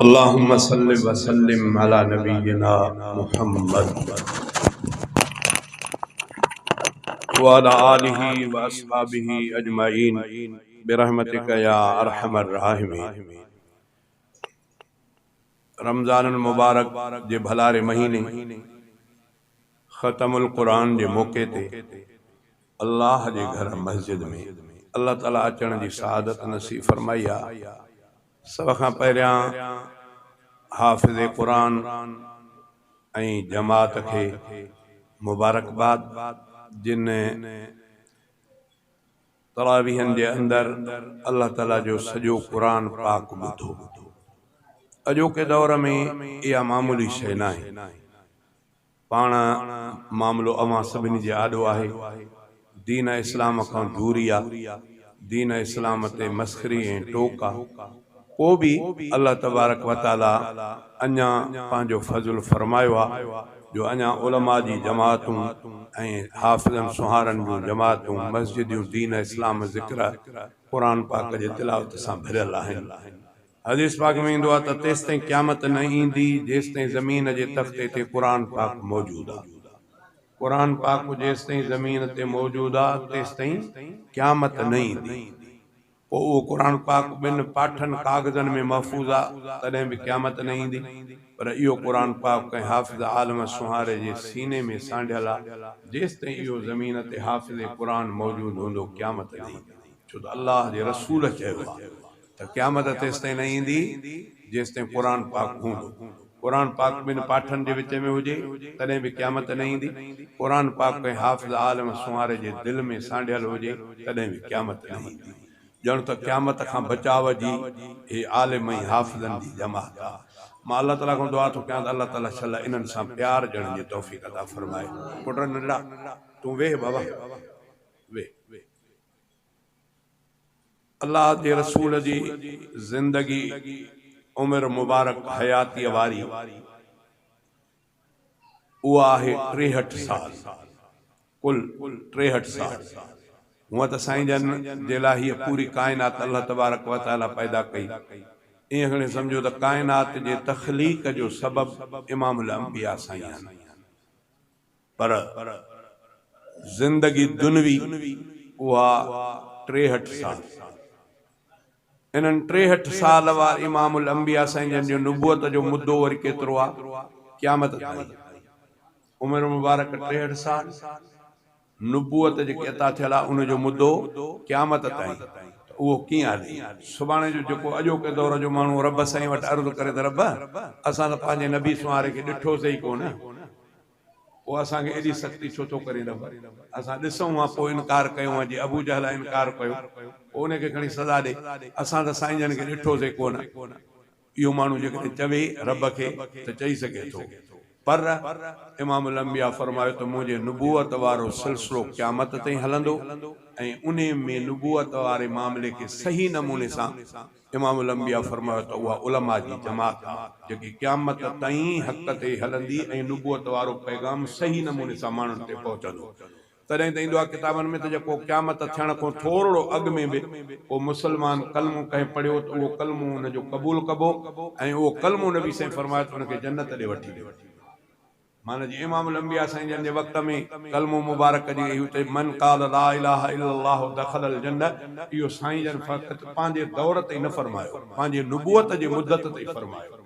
अल्लाहुम्मा सल्लि व सल्लिम अला नबीना मुहम्मद व अला आलिहि व अस्हाबिहि अजमईन बिरहमतिका या अरहमर राहिमीन। रमज़ान मुबारक जे भलारे महीने ख़तमुल कुरान जे मौके ते अल्लाह जे घर मस्जिद में अल्लाह ताला अचण जी सआदत नसीब फरमाई आहे। सब खां पहिरियां हाफ़िज़ कुरान ऐं जमात खे मुबारकबाद, जिन तरावीहनि जे अंदरि अल्लाह ताला जो सॼो कुरान पाक ॿुधो। अॼोके दौर में इहा मामूली शइ न आहे। पाण मामिलो अवां सभिनी जे आॾो आहे। दीन इस्लाम खां दूरी आहे, दीन इस्लाम ते मस्खरी ऐं टोक आहे। पोइ बि अल्लाह तबारक व तआला अञा पंहिंजो फज़ुल फरमायो आहे जो अञा उलमा जी जमातूं ऐं हाफ़िज़नि सुहारनि जूं जमातूं, मस्जिदूं, दीन इस्लाम ज़िक्र क़ुरान पाक जे तिलावत सां भरियल आहिनि। हदीस पाक में ईंदो आहे त तेसि ताईं क़यामत न ईंदी जेसि ताईं ज़मीन जे तख़्ते ते क़ुरान पाक मौजूदु आहे। क़ुरान पाक जेसि ताईं ज़मीन ते मौजूदु आहे तेसि ताईं क़यामत न ईंदी। पोइ उहो क़ुरान पाक ॿिनि पाठनि काग़ज़नि में महफ़ूज़ आहे, तॾहिं बि क़यामत न ईंदी। पर इहो क़ुरान पाक कंहिं हाफ़िज़ आलम सुहारे जे सीने में सांढियल आहे। जेसि ताईं इहो ज़मीन ते हाफ़िज़ क़ुरान मौजूदु हूंदो क़यामत न ईंदी। छो त अल्लाह जे रसूल चयो आहे त क़यामत तेसि ताईं न ईंदी जेसि ताईं क़ुरान पाक हूंदो। क़ुरान पाक ॿिनि पाठनि जे विच में हुजे तॾहिं बि क़यामत न ईंदी। क़ुरान पाक कंहिं हाफ़िज़ आलम सुहारे जे दिलि में सांढियल हुजे तॾहिं बि क़यामत न ईंदी। ॼण त क़यामत खां बचाव जी हे आलिम ऐं हाफ़िज़नि जी जमात आहे। मां अल्लाह ताला खां दुआ थो कयां त अल्लाह ताला शल इन्हनि सां प्यार ॼणण जी तौफ़ीक़ अता फरमाए। पुट नंढड़ा तूं वेह बाबा, वेह। अल्लाह जे रसूल जी ज़िंदगी, उमिरि मुबारक, हयातीअ वारी उहा आहे 63 साल, कुल 63 साल। हूअं त साईं जन जे लाइ हीअ पूरी काइनात अल्लाह तबारक व तआला पैदा कई। ईअं खणी सम्झो त काइनात जे तख़लीक़ जो सबबु इमामुल अंबिया साईं आहिनि। पर ज़िंदगी दुनवी उहा 63 साल। इन्हनि 63 साल वारे इमामुल अंबिया साईं जन जो नुबूअत जो मुद्दो वरी केतिरो आहे? क़यामत ताईं। उमिरि मुबारक 63 साल, नुबूअत जेके अता थियल आहे उनजो मुद्दो क़यामत ताईं। उहो कीअं हले? सुभाणे जो जेको अॼोके दौर जो माण्हू रब साईं वटि अर्ज़ु करे त रब असां त पंहिंजे नबी सुहारे खे ॾिठोसीं ई कोन, पोइ असांखे एॾी सख़्ती छो थो करे रब? असां ॾिसूं हां पोइ इनकार कयूं हां, जीअं अबू जहल इनकार कयो, पोइ उनखे खणी सज़ा ॾे। असां त साईं जन खे ॾिठोसीं कोन। इहो माण्हू जेकॾहिं चवे रब खे त चई सघे थो। पर इमामुल अंबिया फरमायो त मुंहिंजे नुबूअत वारो सिलसिलो क़यामत ताईं हलंदो ऐं उन में नुबूअत वारे मामले खे सही नमूने सां इमामुल अंबिया फरमायो त उहा उलमा जी जमात आहे जेकी क़यामत ताईं हक़ ते हलंदी ऐं नुबूअत वारो पैगाम सही नमूने सां माण्हुनि ते पहुचंदो। तॾहिं त ईंदो आहे किताबनि में त जेको क़यामत थियण खां थोरो अॻु में बि को मुस्लमान कलमो कंहिं पढ़ियो त उहो कलमो हुनजो क़बूल कबो ऐं उहो कलमो नबी साईं फरमायो त हुनखे जन्नत ॾे वठी ॾे। माना जी इमामुल अंबिया साईं जन जे वक़्त में कलमो मुबारक जी हुते मन क़ाल ला इलाहा इल्लल्लाहु दख़लल जन्नत, इहो साईं जन फ़क़त पंहिंजे दौर ते न फरमायो, पंहिंजे नुबूअत जे मुद्दत ते फरमायो।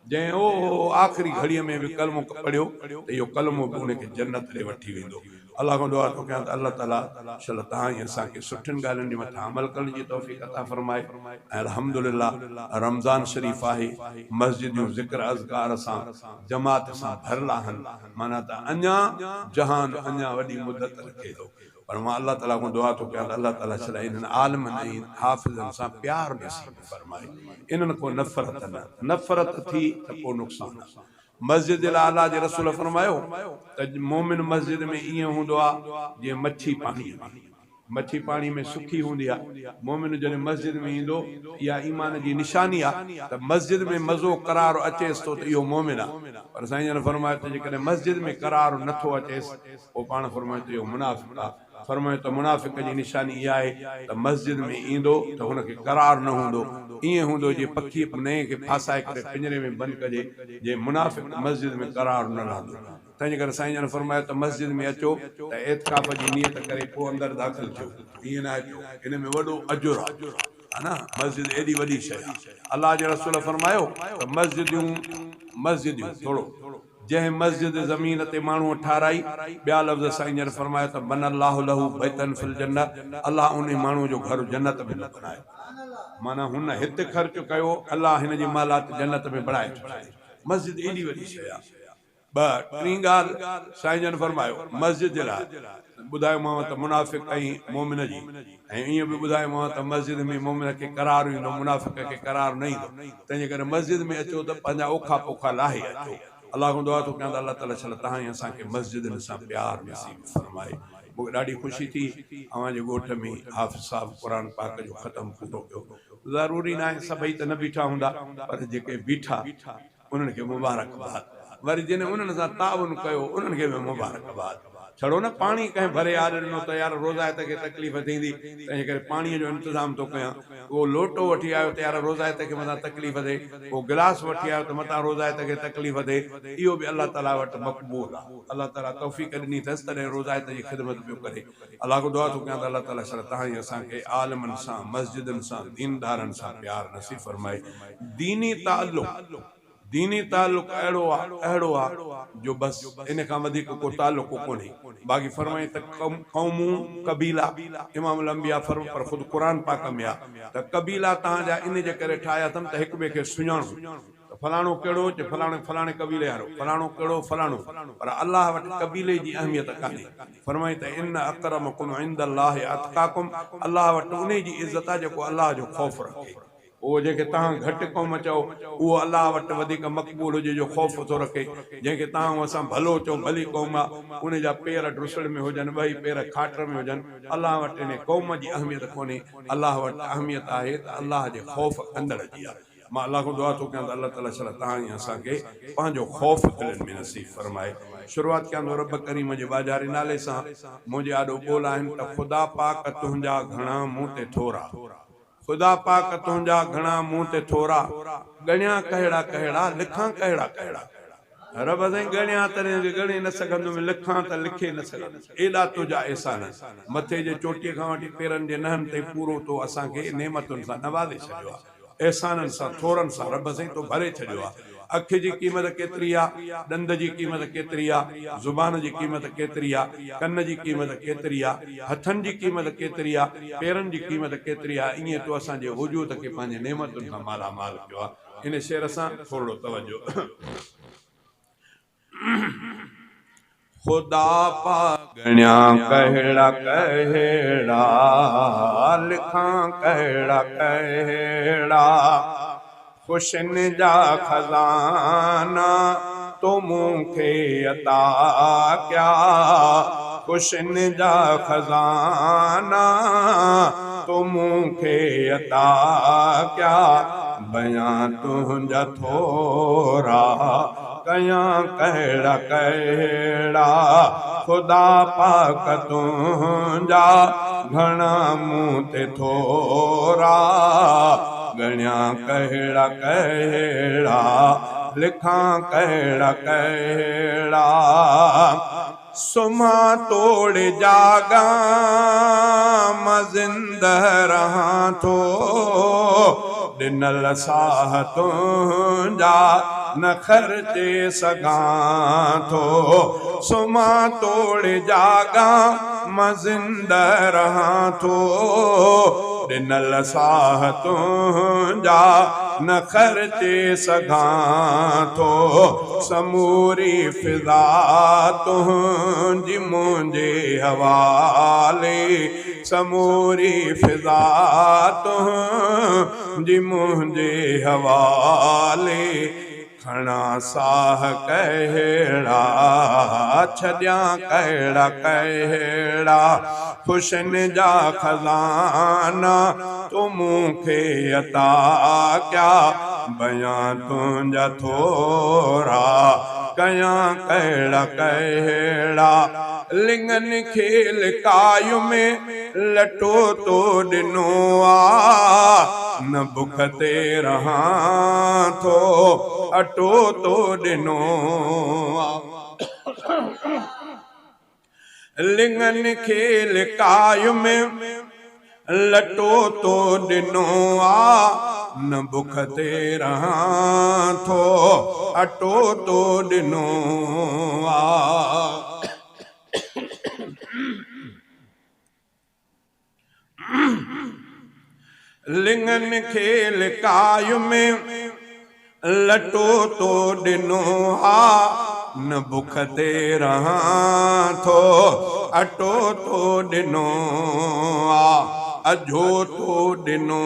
जंहिं ओ आख़िरी घड़ीअ में बि कलमो पढ़ियो त इहो कलमो बि उनखे जन्नत ॾे वठी वेंदो। अल्लाह खां दुआ थो कयां त अल्लाह ताला शल तव्हां ई असांखे सुठियुनि ॻाल्हियुनि जे मथां अमल करण जी तौफ़ीक़ अता फरमाए। ऐं अल्हम्दुलिल्लाह रमज़ान शरीफ़ आहे, मस्जिदूं ज़िक्र अज़कार सां जमात सां भरियल आहिनि। माना त अञा जहान अञा वॾी मुदत रखे थो। पर मां अल्लाह ताला खां दुआ थो कयां त अल्लाह ताला छॾा इन्हनि आलिमनि ऐं हाफ़िज़नि सां प्यार नसीब फरमाए। इन्हनि को नफ़रत न, नफ़रत थी त पोइ नुक़सान। मस्जिद अल्लाह जे रसूल फरमायो त मोमिन मस्जिद में ईअं हूंदो आहे जीअं मच्छी पाणी में, मच्छी पाणी में सुखी हूंदी आहे। मोमिन जॾहिं मस्जिद में ईंदो इहा ईमान जी निशानी आहे त मस्जिद में मज़ो करार अचेसि थो त इहो मोमिन आहे। पर साईं जन फरमायो त जेकॾहिं मस्जिद में करार नथो अचेसि पोइ पाण फरमायो त इहो मुनाफ़िक़ आहे। फरमायो त मुनाफ़िक़ जी निशानी इहा आहे त मस्जिद में ईंदो त हुनखे करार न हूंदो, ईअं हूंदो जीअं पखी नए खे फासाए करे पिंजरे में बंदि कजे, जे मुनाफ़िक़ मस्जिद में करार न रहंदो। तंहिंजे करे साईं जन फरमायो त मस्जिद में अचो त एतिकाफ़ जी नियत करे पोइ अंदरि दाख़िल थियो, ईअं न अचो, इन में वॾो अजुर आहे ना। मस्जिद एॾी वॾी शइ आहे। अलाह जे रसूल फरमायो त मस्जिदियूं थोरो जंहिं मस्जिद ज़मीन ते माण्हू ठाराई, ॿिया लफ़्ज़ साईं जन फरमायो त बन अल्लाहु लहू बैतन फिल जन्नत, अल्लाह उन माण्हू जो घर जन्नत में न बणाए, माना हुन हिते ख़र्च कयो, अल्लाह हिन जी मालात जन्नत में बणाए थो छॾे। मस्जिद एॾी वॾी शइ आहे। ॿ टी ॻाल्हि साईं जन फरमायो मस्जिद जे लाइ ॿुधायोमांव त मुनाफ़िक़ ऐं मोमिन जी, ऐं ईअं बि ॿुधायोमांव त मस्जिद में मोमिन खे करार ईंदो, मुनाफ़िक़ खे करार न ईंदो। तंहिंजे करे मस्जिद में अचो त पंहिंजा औखा पोखा लाहे अचो। अलाह खां दुआ थो कयां त अलाह ताला छल तव्हां असांखे मस्जिदनि सां प्यार नसीब फरमाए। मूंखे ॾाढी ख़ुशी थी अव्हांजे ॻोठ में हाफ़िज़ साहिबु क़ुर पाक जो ख़तमु पूरो कयो। ज़रूरी न आहे सभई त न बीठा हूंदा, पर जेके बीठा उन्हनि खे मुबारकबाद, वरी जिन उन्हनि सां ताउन कयो उन्हनि खे बि मुबारकबाद। छड़ो न पाणी कंहिं भरे याद ॾिनो त यार रोज़ायत खे तकलीफ़ थींदी, तंहिंजे करे पाणीअ जो इंतज़ाम थो कयां। उहो लोटो वठी आयो त यार रोज़ायत खे मथां तकलीफ़ थिए, उहो गिलास वठी आयो त मथां रोज़ायत खे तकलीफ़ थिए, इहो बि अलाह ताला वटि मक़बूल आहे। अलाह ताला तौफ़ीक़ ॾिनी अथसि तॾहिं रोज़ायत जी ख़िदमत पियो करे। अलाह खां दुआ थो कयां त अलाह ताला छा तव्हां असांखे आलमनि सां, मस्जिदनि सां, दीनदारनि सां प्यार नसीब फरमाए। दीनी ताल्लुक़ अहिड़ो आहे जो बसि इन खां वधीक को ताल्लुक़ कोन्हे। बाक़ी फरमाए त क़ौमूं कबीला, इमामुल अंबिया फरम पर ख़ुदि क़ुर पाक में आहे त कबीला तव्हांजा इन जे करे ठाहिया अथमि त हिक ॿिए खे सुञाणो, त फलाणो कहिड़ो च फलाणे कबीले वारो, फलाणो कहिड़ो फलाणो, पर अलाह वटि कबीले जी अहमियत कान्हे। फरमाए त इन अकरमकुम इंदल्लाहि अतकाकुम, अलाह वटि उन जी इज़त आहे जेको अलाह जो ख़ौफ़ रखे। उहो जेके तव्हां घटि क़ौम चओ उहो अलाह वटि वधीक मक़बूल हुजे जो ख़ौफ़ थो रखे। जंहिंखे तव्हां असां भलो चओ भली क़ौम आहे, उन जा पेर ढुसड़ में हुजनि, ॿई पेर खाटर में हुजनि, अलाह वटि इन क़ौम जी अहमियत कोन्हे। अलाह वटि अहमियत आहे त अलाह जे ख़ौफ़ कंदड़ जी आहे। मां अलाह खां दुआ थो कयां त अलाह ताला छा तव्हां असांखे पंहिंजो ख़ौफ़ दिलनि में नसीब फरमाए। शुरूआत कयां थो रब करीम जे बाजारे नाले सां। मुंहिंजे आॾो ॿोल आहिनि त ख़ुदा पाक तुंहिंजा घणा मूं ते थोरा, ख़ुदा पाक तुंहिंजा घणा मूं ते थोरा, ॻणिया कहिड़ा कहिड़ा लिखां कहिड़ा कहिड़ा। रब साईं ॻणिया तॾहिं ॻणे न सघंदुमि, लिखां त लिखे न सघंदुमि। एॾा तुंहिंजा एहसान, मथे जे चोटीअ खां वठी पेरनि जे नहनि ताईं पूरो तो असांखे नेमतुनि सां नवाज़े छॾियो आहे, एहसाननि सां थोरनि सां रब साईं तो भरे छॾियो आहे। अखि जी क़ीमत केतिरी आहे, ॾंद जी क़ीमत केतिरी आहे, ज़ुबान जी क़ीमत केतिरी आहे, कन जी क़ीमत केतिरी आहे, हथनि जी क़ीमत केतिरी आहे, पेरनि जी क़ीमत केतिरी आहे। ईअं तो असांजे वजूद खे पंहिंजे नेमतुनि खां मालामाल कयो आहे। इन शेर सां थोरो तवजो। ख़ुदा पाक ॻणिया कहिड़ा कहिड़ा, लिखां कहिड़ा कहिड़ा, ख़ुशियुनि जा खज़ाना तो मूंखे अता कया, ख़ुशियुनि जा खज़ाना तो मूंखे अता कया, बयां तुंहिंजा थोरा कयां कहिड़ा कहिड़ा। ख़ुदा पाक तुंहिंजा घणा मूं ते थोरा, ॻणिया कहिड़ा कहिड़ा, लिखां कहिड़ा कहिड़ा। सुम्हां तोड़ जागां मां ज़िंदा रहां थो, ॾिनल साह तुंहिंजा न ख़र्चे सघां थो। सुम्हां तोड़ जागां मां ज़िंदा रहां थो, ॾिनल साह तुंहिंजा न ख़र्चे सघां थो। समूरी फ़िज़ा तुंहिंजी मुंहिंजे हवाले, समूरी फ़िज़ा तुंहिंजी मुंहिंजे हवाले, खणा साह कहिड़ा छॾियां कहिड़ा कहिड़ा। ख़ुशियुनि जा खज़ाना तो मूंखे अता कया, बयां तुंहिंजा थोरा कयां कहिड़ा कहिड़ा। लिंगन खेल कायु में लटो तो ॾिनो आ न बुख ते रहां थो अटो तो ॾिनो आ लिंगन खेल कायु में लटो तो ॾिनो आ न बुख ते रहां थो अटो तो ॾिनो आ लिंगन खेल कायु में लटो तो ॾिनो आ न बुख ते रहां थो अटो तो ॾिनो आ अजो तो ॾिनो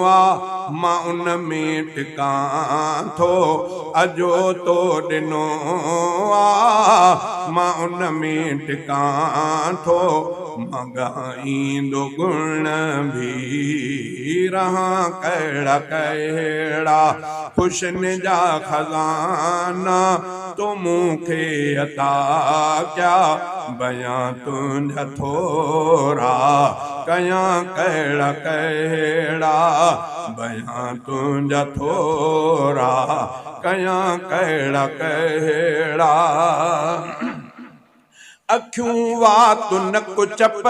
आ मां उन में टिकां थो अजो तो ॾिनो आ मां उन में टिकां थो मां ॻाईंदो गुण भी रहां कहिड़ा कहिड़ा ख़ुशियुनि जा खज़ाना तो मूंखे अता क्या बयां तुंहिंजा थोरा कयां कहिड़ा कहिड़ा बयां तुंहिंजा थोरा कयां कहिड़ा कहिड़ा अखियूं वातु नकु चप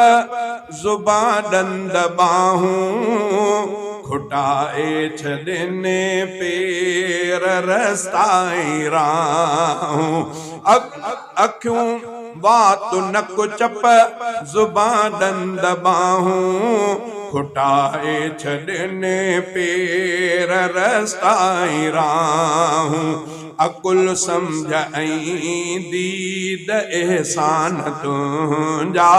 ज़ुबान ॾंद ॿाहूं खुटाए छॾिने पेर रस्ताई राहूं अखियूं वातु नकु चप ज़ुबान ॾंद ॿाहूं खुटाए छॾिने पेर रस्ताई राहूं अकुल सम्झ ऐं दीद एहसान तुंहिंजा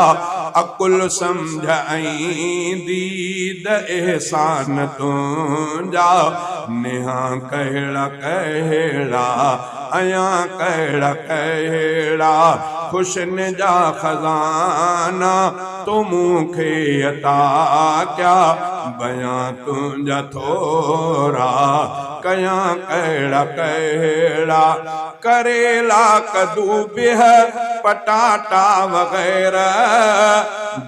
अकुल सम्झ ऐं दीद एहसान तुंहिंजा नेहा कहिड़ा कहिड़ा अयां कहिड़ा कहिड़ा ख़ुशियुनि जा खज़ाना तो मूंखे अता क्या बयां तुंहिंजा थोरा कयां कहिड़ा कहिड़ा करेला कद्दू बिह पटाटा वग़ैरह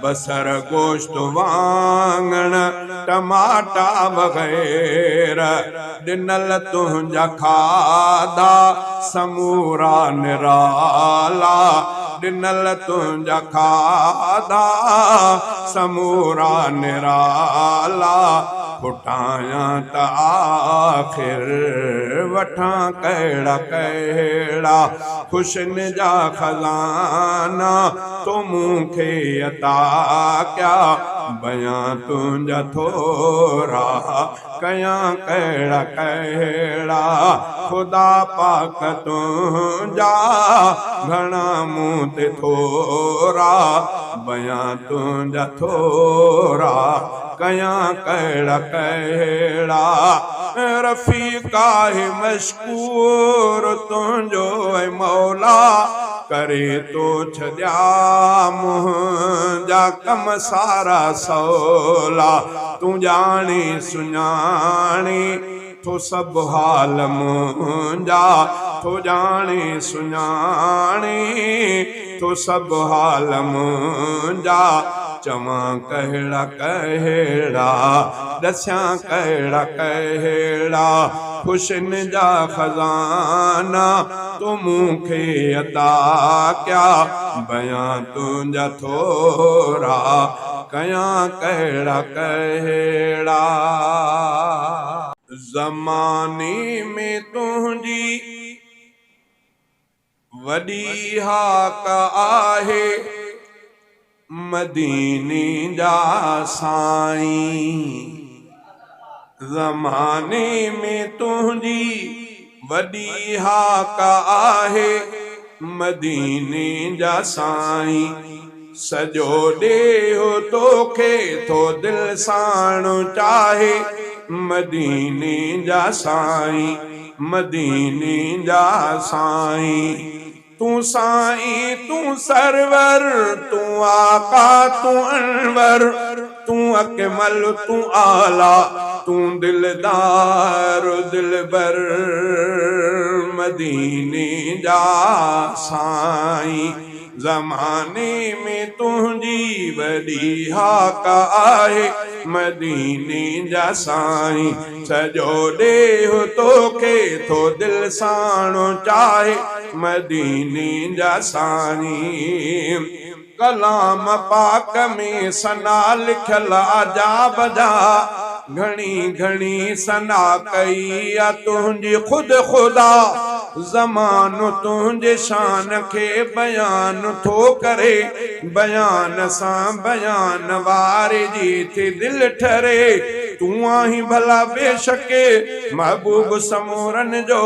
बसर गोश्त वांगण टमाटा वग़ैरह ॾिनल तुंहिंजा खाधा समूरा निराला ॾिनल तुंहिंजा खाधा समूरा निराला पुटायां त आख़िर वठां कहिड़ा कहिड़ा ख़ुशियुनि जा खज़ाना तो मूंखे अता क्या बयां तुंहिंजा थोरा कयां कहिड़ा कहिड़ा ख़ुदा पाक तुंहिंजा घणा मूं ते थोरा बयां तुंहिंजा थोरा कयां कहिड़ा कहिड़ा रफ़ीका है मशकूर तुंहिंजो ऐं मौला करे तो छॾिया मुंहिंजा कम सारा सवला तूं ॼाणी सुञाणी तो सभु हाल मुंहिंजा तो ॼाणी सुञाणी तो सभु हाल मुंहिंजा चवां कहिड़ा कहिड़ा दसियां कहिड़ा कहिड़ा ख़ुशियुनि जा खज़ाना तो मूंखे अता क्या बयां तुंहिंजा थोरा कयां कहिड़ा कहिड़ा ज़माने में तुंहिंजी वॾी हाक आहे मदीने जा साईं ज़माने में तुंहिंजी वॾी हाक आहे मदीने जा साईं सॼो ॾेहो तोखे थो दिलि साण चाहे मदीने जा साईं मदीने जा साईं तूं साईं तूं सरवर तूं आका तूं अनवर तूं अकमल तूं आला तूं दिलदार दिलबर मदीने जा साईं ज़माने में तुंहिंजी वॾी हाक आहे मदीने जा साईं सॼो ॾेहु तोखे थो दिलि साणो चाहे मदीने जा साईं कलाम पाक में सना लिखल आजाब जा घणी घणी सना कई आ तुंहिंजी ख़ुदि ख़ुदा ज़मानो तुंहिंजे शान खे बयान थो करे बयान सां बयान वारे जी थी दिलि ठरे तूं आहीं भला बेशके महबूब समूरन जो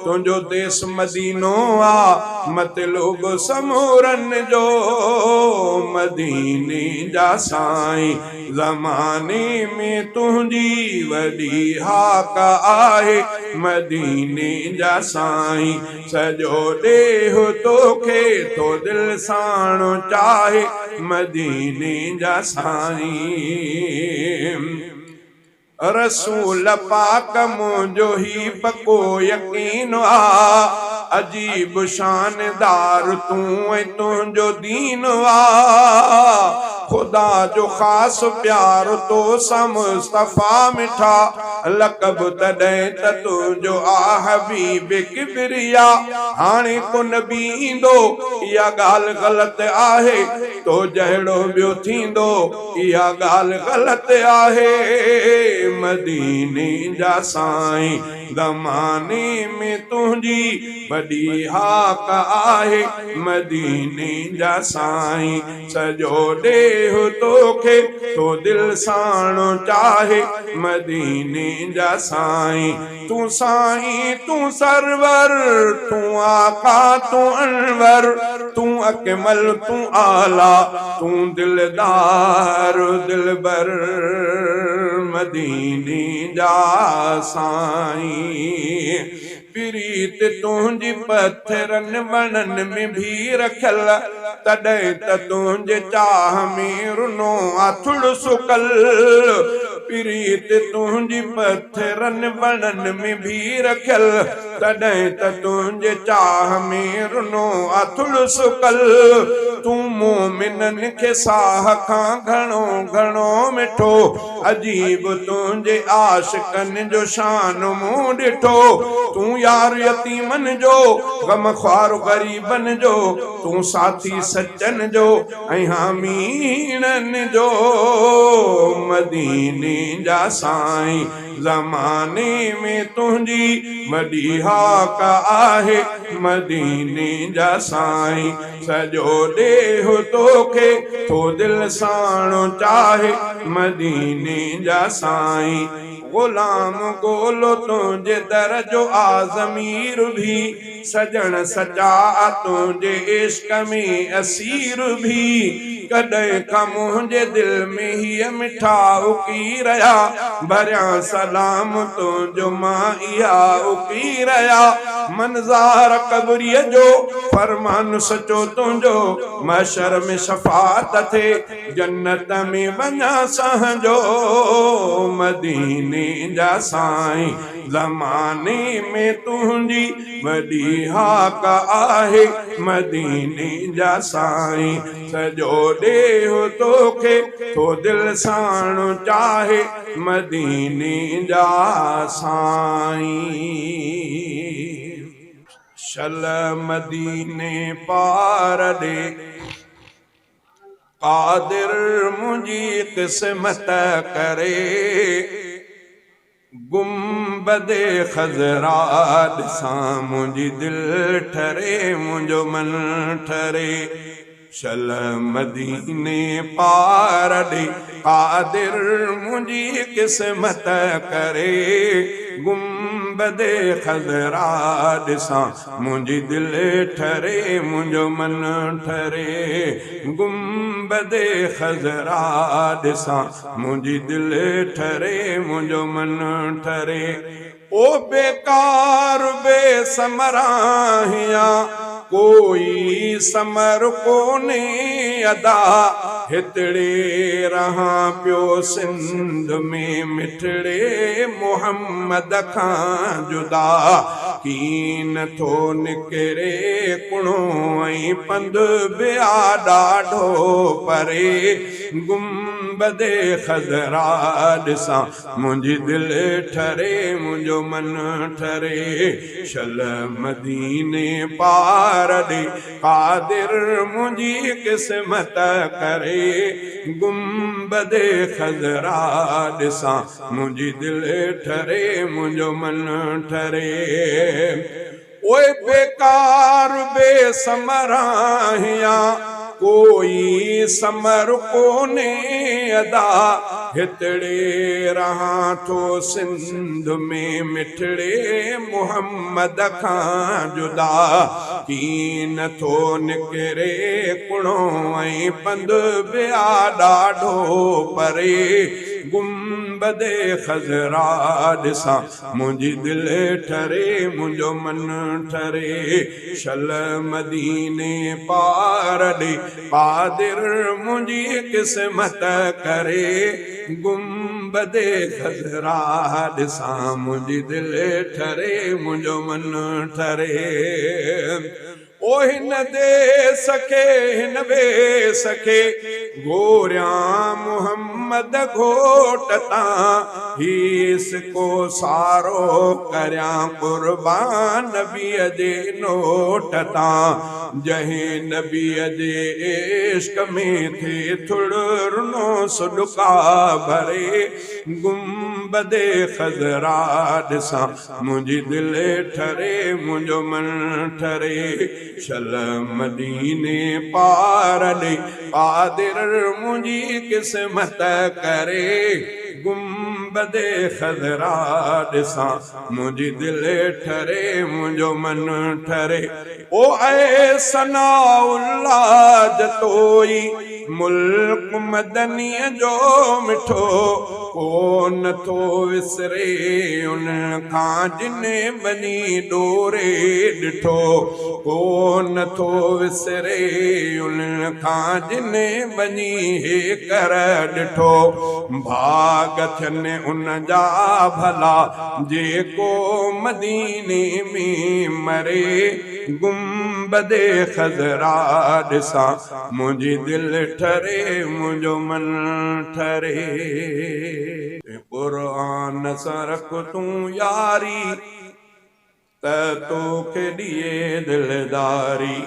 तुंहिंजो देश मदीनो आ मतलूब समूरन जो मदीने जा साईं ज़माने में तुंहिंजी वॾी हाक आहे मदीने जा साईं सॼो ॾेहु तोखे थो दिलि साणो चाहे मदीने जा साईं रसूल पाक मुंहिंजो ही पको यकीन आ अजीब शानदार तूं ऐं तुंहिंजो दीन आ खुदा जो ख़ास प्यार तो मुस्तफ़ा मिठा लक़ब तॾहिं त तुंहिंजो आ हबीब किबरिया हाणे को नबी ईंदो इहा ॻाल्हि ग़लति आहे तो जहिड़ो ॿियो थींदो इहा ॻाल्हि ग़लति आहे मदीने जा साईं ज़माने में तुंहिंजी वॾी हाक आहे मदीने जा साईं सॼो ॾेहु तोखे तो दिलि साणो चाहे मदीने जा साईं तूं साईं तूं सरवर तूं आका तूं अनवर तूं अकमल तूं आला तूं दिलदार दिलबर मदीने जा साईं प्रीत तुंहिंजी पत्थरनि वणनि में भी रखियल तॾहिं त तुंहिंजे चाह में रुनो आथुड़ सुकल प्रीत तुंहिंजी पत्थरनि वणनि में भी रखियल तॾहिं त तुंहिंजे चाह में रुनो आथुड़ सुकल तूं मोमिननि खे साह खां घणो घणो मिठो अजीब तुंहिंजे आशिक़नि जो शान मूं ॾिठो तूं यार यतीमनि जो गम ख्वार ग़रीबनि जो तूं साथी सच्चनि जो ऐं हामीननि जो मदीने जा साईं ज़माने में तुंहिंजी वॾी हाक आहे मदीने जा साईं सॼो ॾेहु तोखे थो दिलि साणो चाहे मदीने जा साईं ग़ुलाम ॻोल्हो तुंहिंजे दर जो आज़मीर भी सजण सचा तुंहिंजे इश्क में असीर भी कॾहिं खां मुंहिंजे दिलि में हीअ मिठा उकी रहिया भरियां सलाम तुंहिंजो मां इहा उकी रहिया मंज़ार क़बरीअ जो फरमान सचो तुंहिंजो महशर में शफ़ाअत थे जन्नत में वञा सहजो मदीने जा साईं ज़माने में तुंहिंजी वॾी हाक आहे मदीने जा साईं सॼो ॾेहु तोखे थो दिलि साणो चाहे मदीने जा साईं शल मदीने पार ॾे क़ादिर मुंहिंजी क़िस्मत करे गुंबदे ख़ज़रा ॾिसां मुंहिंजी दिलि ठरे मुंहिंजो मन ठरे शल मदीने पार ॾे क़ादिर मुंहिंजी क़िस्मत करे गुंबदे ख़ज़रा ॾिसां मुंहिंजी दिलि ठरे मुंहिंजो मन ठरे गुंबदे ख़ज़रा ॾिसां मुंहिंजी दिलि ठरे मुंहिंजो मन ठरे ओ बेकार बेसमराहिया कोई समर कोने अदा हितड़े रहां पियो सिंध में मिठड़े मोहम्मद खां जुदा कीन थो निकिरे कुणो ऐं पंधु ॿिया ॾाढो परे गुंबदे ख़ज़रा ॾिसां मुंहिंजी दिलि ठरे मुंहिंजो मन ठरे शल मदीने पार ॾे क़ादिर मुंहिंजी क़िस्मत करे गुंबदे ख़ज़रा ॾिसां मुंहिंजी दिलि ठरे मुंहिंजो मन ठरे ओए बेकार बेसमराहिया कोई समर कोने अदा हितड़े रहां थो सिंध में मिठड़े मुहम्मद खां जुदा कीन थो निकिरे कुणो ऐं पंधु ॿिया ॾाढो परे गुंबदे ख़ज़रा ॾिसां मुंहिंजी दिलि ठरे मुंहिंजो मन ठरे शल मदीने पार ॾे क़ादिर मुंहिंजी क़िस्मत करे गुंबदे ख़ज़रा ॾिसां मुंहिंजी दिलि ठरे मुंहिंजो मन ठरे ओ हिन दे सखे हिन वे सखे गोरियां मुहम्मद घोट तां हीस को सारो करियां कुर्बान नबीअ जे नोट तां जंहिं नबीअ जे इश्क में थे थुड़नो सुडका भरे गुंबदे ख़ज़रा ॾिसां मुंहिंजी दिलि ठरे मुंहिंजो मन ठरे शल मदीने पार ॾे क़ादिर मुंहिंजी क़िस्मत करे गुंबदे ख़ज़रा ॾिसां मुंहिंजी दिलि ठरे मुंहिंजो मन ठरे ओ ऐ सनाउल्लाह जतोई मुल्क मदनीअ जो मिठो कोन थो विसरे उन खां जिन बनी डोरे ॾिठो कोन थो विसरे उन खां जिन बनी हे कर ॾिठो भाग थियनि उन जा भला जेको मदीने में मरे गुंबदे ख़ज़रा ॾिसां मुंहिंजी दिलि ठरे मुंहिंजो मन ठरे क़ुरान सां रख तूं यारी त तोखे ॾिए दिलदारी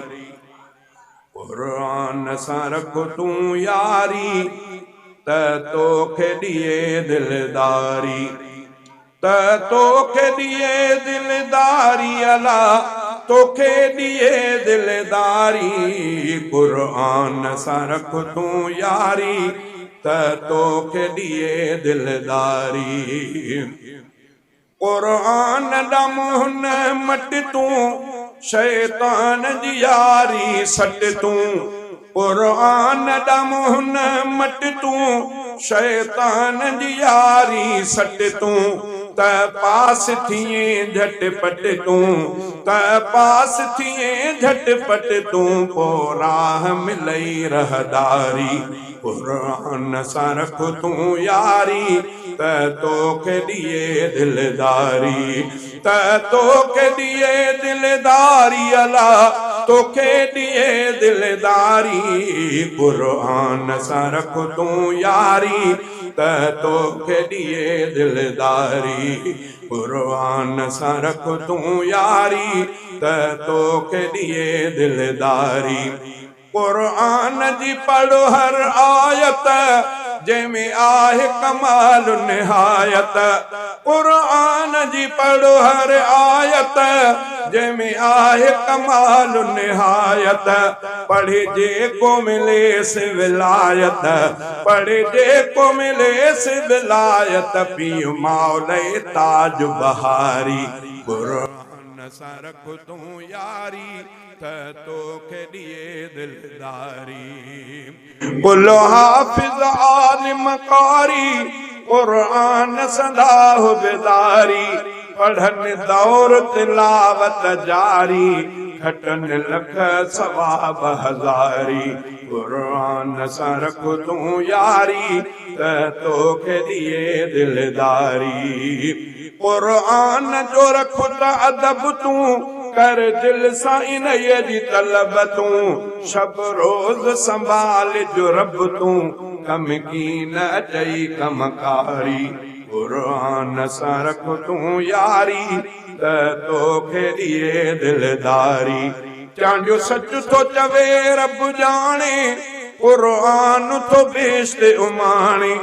क़ुरान सां रख तूं यारी त तोखे ॾिए दिलदारी त तोखे ॾिए दिलदारी अला तोखे ॾिए दिलदारी क़ुरान सां रख तूं यारी त तोखे ॾिए दिलदारी क़ुरान ॾम हुन मट तूं शैतान जी यारी सट तूं क़ुरान ॾम हुन मट तूं शैतान जी यारी सट तूं त पास थिए झटपट तूं त पास थिए झटपट तूं पोइ राह मिलई रहदारी क़ुरान सां रख तूं यारी त तोखे ॾिए दिलदारी त तोखे ॾिए दिलदारी अला तोखे ॾिए दिलदारी क़ुरान सां रख तूं यारी त तोखे ॾिए दिलदारी क़ुरान सां रख तूं यारी त तोखे ॾिए दिलदारी क़ुरान जी पढ़ हर आयत जंहिंमें आहे कमाल निहायत क़ुरान जी पढ़ हर आयत जंहिंमें आहे कमाल निहायत पढ़े जेको मिलेस विलायत पढ़े जेको मिलेस विलायत पीउ मौले ताज बहारी क़ुरान सां रख तूं यारी त तोखे ॾिए दिलदारी कुल हाफ़िज़ आलिम कारी क़ुरान सदाह बेदारी पढ़नि दौर तिलावत जारी खटनि लख सवाब हज़ारी क़ुरान सां रख तूं यारी तोखे दिए दिलदारी कुरान जो रखो त अदब तूं कर दिल सां इन जी तलब तूं शब रोज संभाल जो रब तूं कम की न अचई कमकारी कुरान सां रख तूं यारी तोखे दिए दिलदारी चांडियो सच थो चवे रब जाने कुरान थो बेशते उमाणे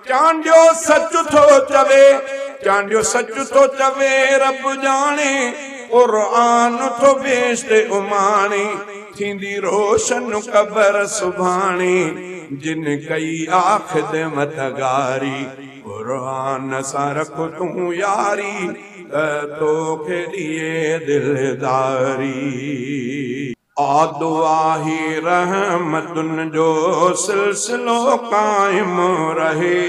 चांडियो सच थो चवे चांडियो सच थो चवे रब जाने कुरान थो बेशते उमाणे थींदी रोशन कबर सुभाणे जिन कई आखिदमत गारी कुरान सां रख तूं यारी तोखे दिए दिलदारी दुआही रहमतुन जो सिलसिलो कायम रहे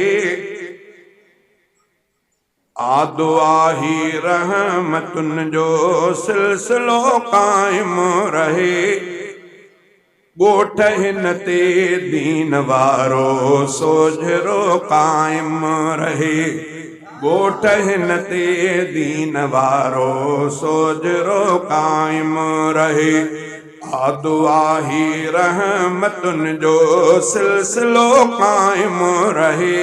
दुआही रहमतुन जो सिलसिलो कायम रहे ॻोठ हिन ते दीन वारो सोझरो कायम रहे ॻोठ हिन ते दीन वारो सोझरो कायम रहे दुआही रहमतुन जो सिलसिलो कायम रहे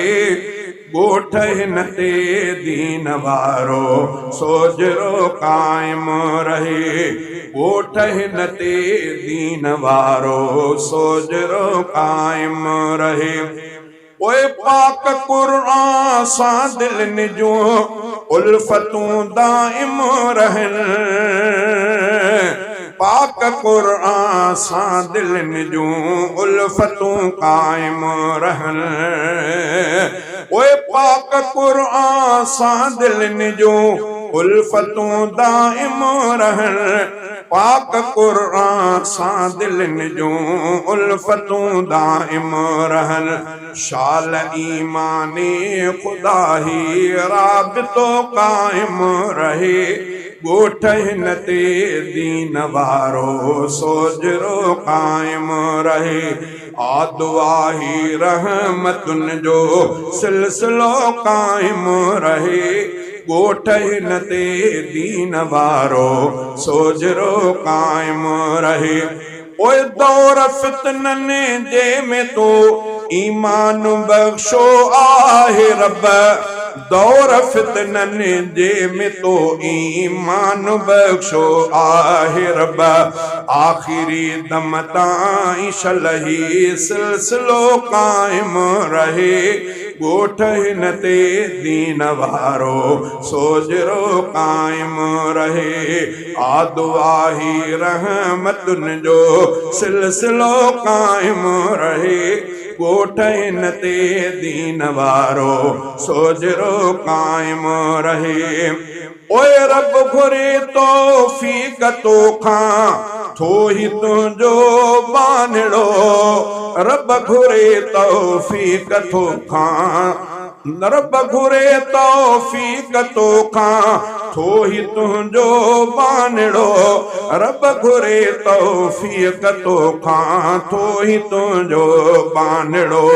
ॻोठ हिन ते दीन वारो सोझरो कायम रहे ॻोठ हिन ते दीन वारो सोझरो कायम रहे ओए पाक कुरान सां दिलनि जूं उल्फतूं दाइम रहनि पाक कुरान सां दिलनि जूं उल्फतूं कायम रहनि ओए पाक कुरान सां दिलनि जूं उल्फतूं दाइम रहनि पाक कुरान सां दिलनि जूं उल्फतूं दाइम रहनि शाल ईमानी ख़ुदा ही राबितो काइम रहे ॻोठ हिन ते दीन वारो सोझरो काइम रहे दुआही रहमतुन जो सिलसिलो काइम रहे ॻोठ हिन ते दीन वारो सोझरो काइम रहे ओए दौर फितननि जे में तो ईमान बख्शो आहे रब दौर फितननि जे में तो ईमान बख्शो आहे रब आखिरी दम ताईं शलही सिलसिलो काइम रहे ॻोठ हिन ते दीन वारो सोझरो काइम रहे दुआही रहमतुन जो सिलसिलो काइम रहे ॻोठ हिन ते दीन वारो सोझरो काइम रहे ओए रब घुरे तौफ़ीक़ तोखां थो ही तुंहिंजो बानड़ो रब घुरे तौफ़ीक़ तोखां रब घुरे तौफ़ीक़ तोखां थो ही तुंहिंजो बानड़ो रब घुरे तौफ़ीक़ तोखां थो ही तुंहिंजो बानड़ो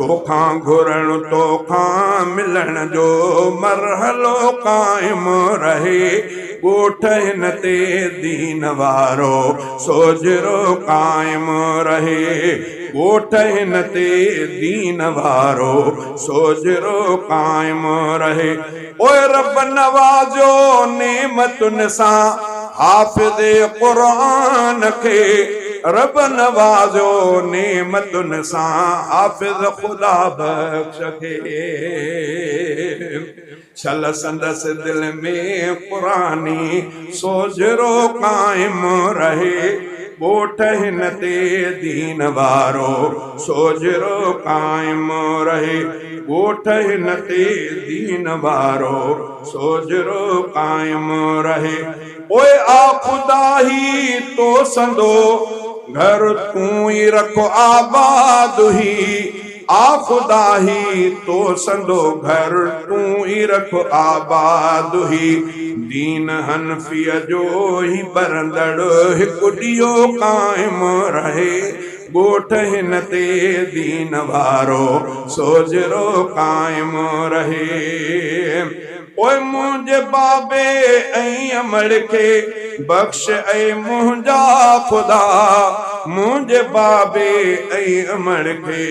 तोखां घुरण तोखां मिलण जो मरहलो काइम रहे ॻोठ हिन ते दीन वारो सोझरो काइम रहे ॻोठ हिन ते दीन वारो सोझरो काइम रहे ओए रब नवाज़ो नेमतुन सां हाफ़िज़ क़ुरान खे रब नवाज़ो नेमतुन सां हाफ़िज़ ख़ुदा बख्श खे छल संदसि दिल में पुरानी सोझरो काइम रहे ॻोठ हिन ते दीन वारो सोझरो काइम रहे ॻोठ हिन ते दीन वारो सोझरो काइम रहे ओए आ ख़ुदा ही तो संदो घर तूं ई रखो आबाद ही आ ख़ुदा ही तो संदो घर तूं ई रख आबाद ही दीन हनफीअ जो ही बरंदड़ हिकु ॾींहों काइम रहे ॻोठ हिन ते दीन वारो सोजरो क़ाइम रहे। ओए मुंहिंजे बाबे ऐं अमड़ खे बख़्श ऐं मुंहिंजा ख़ुदा, मुंहिंजे बाबे ऐं अमड़ खे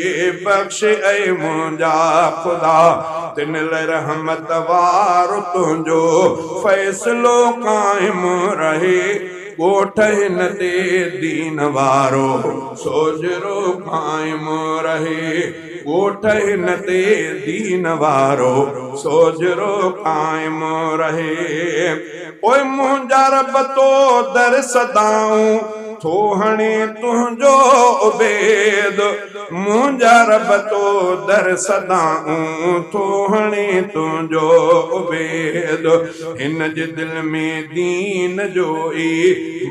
बख़्श ऐं मुंहिंजा ख़ुदा, तिन लाइ रहमत वारो तुंहिंजो फ़ैसिलो क़ाइम रहे। ॻोठ हिन ते दीन वारो सोजरो क़ाइम रहे। ॻोठ हिन ते दीन वारो सोजरो क़ाइम रहे। ओए मुंहिंजा रब तो दर सदाऊं थो हणे तुंहिंजो उबेद, मुंहिंजा रब तो दर सदाऊं थो हणे तुंहिंजो उबेद। हिन जे दिल में दीन जो ई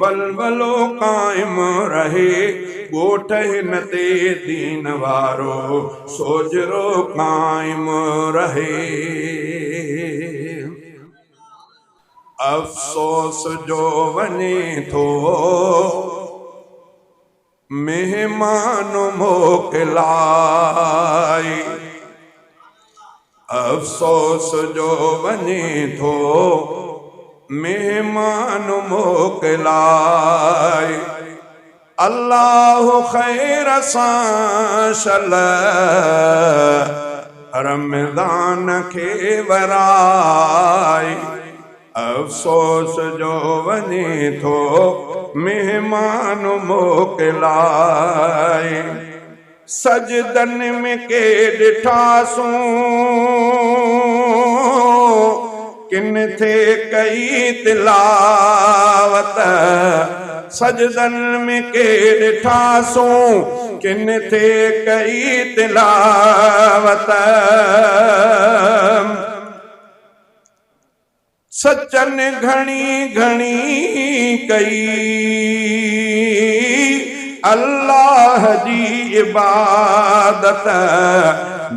वलवलो क़ाइम रहे। ॻोठ हिन ते दीन वारो सोजरो क़ाइम रहे। अफ़सोस जो वञे थो मेहमान मोकिलाए, अफ़सोस जो वञे थो मेहमान मोकिलाए। अल्लाह ख़ैर सां शल रमज़ान खे वराए। अफ़सोस जो वञे थो मेहमान मोकिलाए। सजदन में के ॾिठासूं किन थे कई तिलावत, सजदन में के ॾिठासूं किन थे कई तिलावत। सचन घणी घणी कई अल्लाह जी इबादत,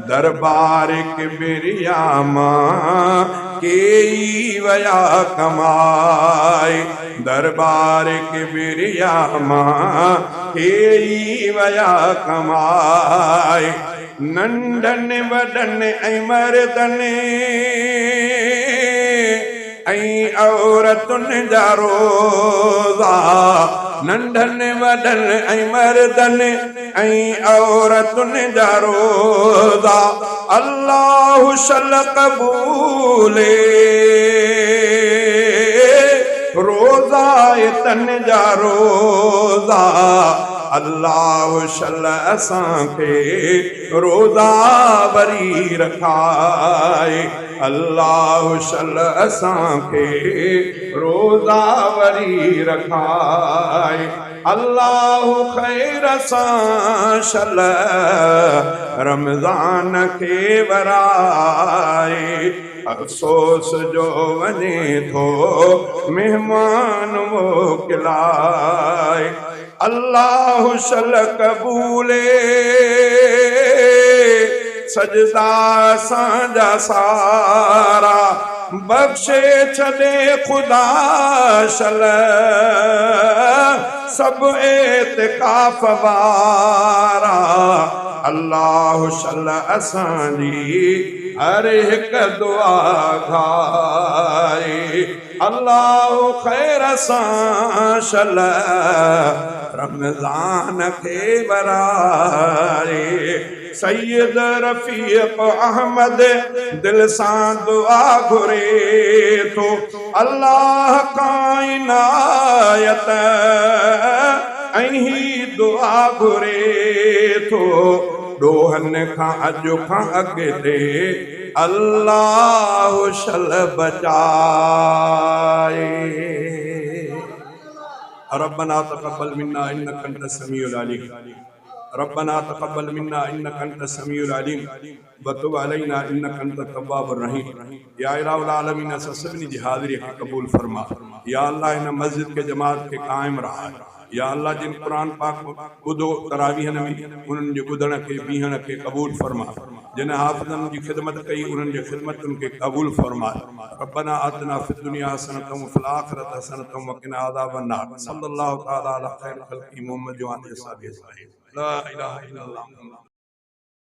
दरबार किबरिया मां केई वया कमाए, दरबार किबरिया मां केई वया कमाए। नंढन वॾन ऐं मर्दन ऐं औरतुनि जा रोज़ा, नंढन वॾन ऐं मर्दन ऐं औरतुनि जा रोज़ा, अल्लाह शल क़बूले रोज़ा तन जा रोज़ा। अल्लाह शल असांखे रोज़ा वरी रखाए, अल्लाह शल असांखे रोज़ा वरी रखाए। अल्लाह ख़ैर सां शल रमज़ान खे वराए। अफ़सोस जो वञे थो मेहमान मोकिलाए। अल्लाह शल क़बूले सजदा असांजा सारा, बख़्शे छॾे ख़ुदा शल सभु एतिकाफ़ वारा। अल्लाह शल असांजी हर हिक दुआ घाए। अल्लाह ख़ैर सां शल रमज़ान खे वराए। सैयद रफ़ीक़ अहमद दिल सां दुआ घुरे थो, अल्लाह काइनायत ऐं ही दुआ घुरे थो। ॾोहनि खां अॼु खां अॻिते अल्लाह शल बचाए। रब्बना तक़ब्बल मिन्ना इन्नका अंतस समीउल अलीम, रब्बना तक़ब्बल मिन्ना इन्नका अंतस समीउल अलीम व तुब अलैना इन्नका अंतत तव्वाबुर रहीम। या इलाहुल आलमीन असां सभिनी जी हाज़िरी खे क़बूल फरमा। या अल्लाह इन मस्जिद के जमात के कायम रहा। या अल्लाह जिन कुरान पाक ॿुधो तरावीहन में उन्हनि जे ॿुधण खे बीहण खे क़बूल फरमा। जिन हाफ़िज़नि जी ख़िदमत कई उन्हनि जे ख़िदमतुनि खे क़बूल फरमा। रब्बना आतिना फ़िद दुनिया हसनतम व फ़िल आख़िरति हसनतम व क़िना अज़ाबन नार। सल्लल्लाहु तआला अला ख़ैरिल ख़ल्क़ि मुहम्मद व आलिहि व सहाबिहि अजमईन। ला इलाहा इल्लल्लाह।